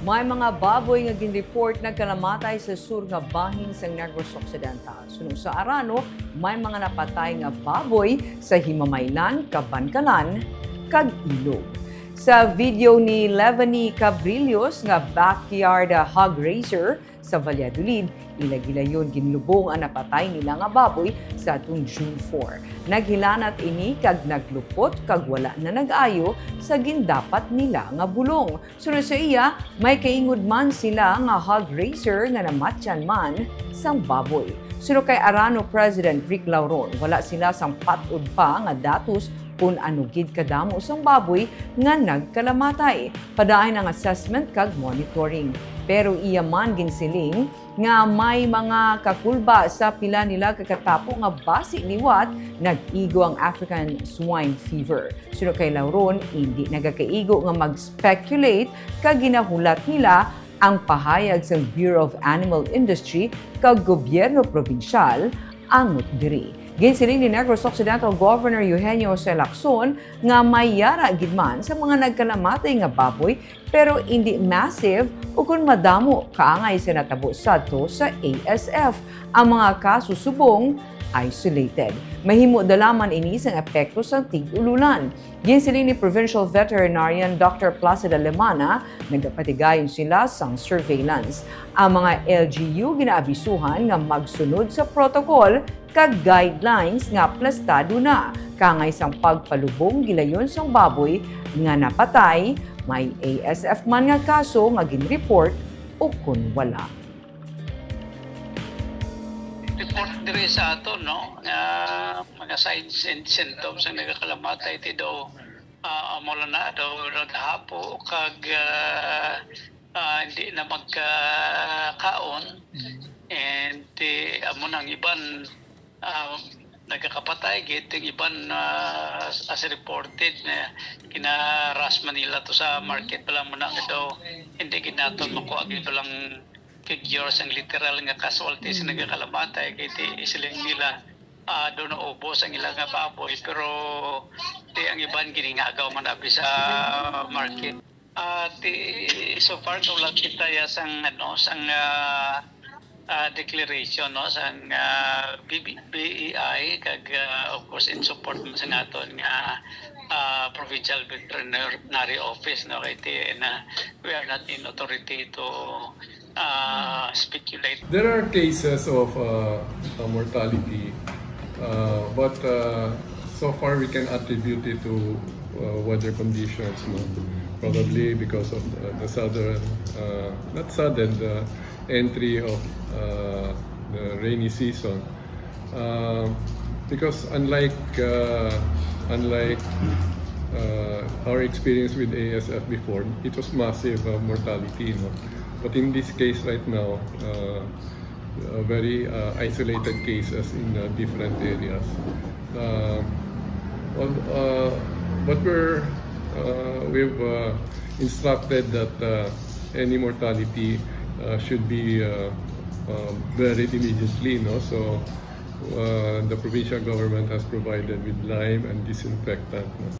May mga baboy nga gin-report na kalamatay sa sur nga bahin sa Negros Occidental. Sunod sa Arano, may mga napatay nga baboy sa Himamaylan, Kabankalan, kag Ilog. Sa video ni Levany Cabrillos nga backyard hog raiser sa Valladolid, ilagilayon ginlubong ang napatay nila nga baboy sa atong June 4. Naghilanat ini kag naglupot kag wala na nag-ayo sa gindapat nila nga bulong. Sunod sa iya, may kaingod man sila nga hog raiser nga namatyan man sang baboy. Sunod kay Arano President Rick Lauron, wala sila sang patud pa nga datos kung ano gid kadamo sang baboy nga nagkalamatay. Padayon ang assessment kag monitoring. Pero iya man ginsiling nga may mga kakulba sa pila nila kakatapo nga basi liwat nag-igo ang African swine fever. Sunod kay Lauron, hindi nagakaigo nga mag-speculate kag ginahulat nila ang pahayag sa Bureau of Animal Industry kag gobyerno probinsyal angot diri. Ginsiling ni Negros Occidental Governor Eugenio C. Lacson nga may yara gidman sa mga nagkalamatay nga baboy pero hindi massive o kung madamo kaangay sa natabo sadto sa ASF. Ang mga kaso subong isolated. Mahimo dalaman ini sang epekto sa tig-ululan. Ginsiling ni Provincial Veterinarian Dr. Placida Lemana, nagapatigayon sila sang surveillance. Ang mga LGU ginaabisuhan nga magsunod sa protocol kag guidelines nga plastado na. Kangay sang pagpalubong gilayon sang baboy nga napatay, may ASF man nga kaso nga ginreport o kun wala. Report diri sa ato no mga signs and symptoms ang nagakalamatay ti daw amol na daw hapo kag hindi na magkakaon and amo nang iban nagkakapatay gid iban as reported na kinaras Manila to sa market pala mo na daw hindi ginaton makuha gid lang figures ang literal nga casualties na nagkakalamatay kay isiling nila doon na ubos ang ilang nga baboy pero ang iban giningagaw man abi sa market so far wala kita ya sang sang declaration no sang BEI kag of course in support mo sa naton nga Provincial Veterinary Office no kay na we are not in authority to speculate. There are cases of mortality, but so far we can attribute it to weather conditions, no? Probably because of the sudden, not sudden, the entry of the rainy season. Because unlike our experience with ASF before, it was massive mortality, no? But in this case right now, very isolated cases in different areas. But we've instructed that any mortality should be buried immediately. No? So the provincial government has provided with lime and disinfectant. No?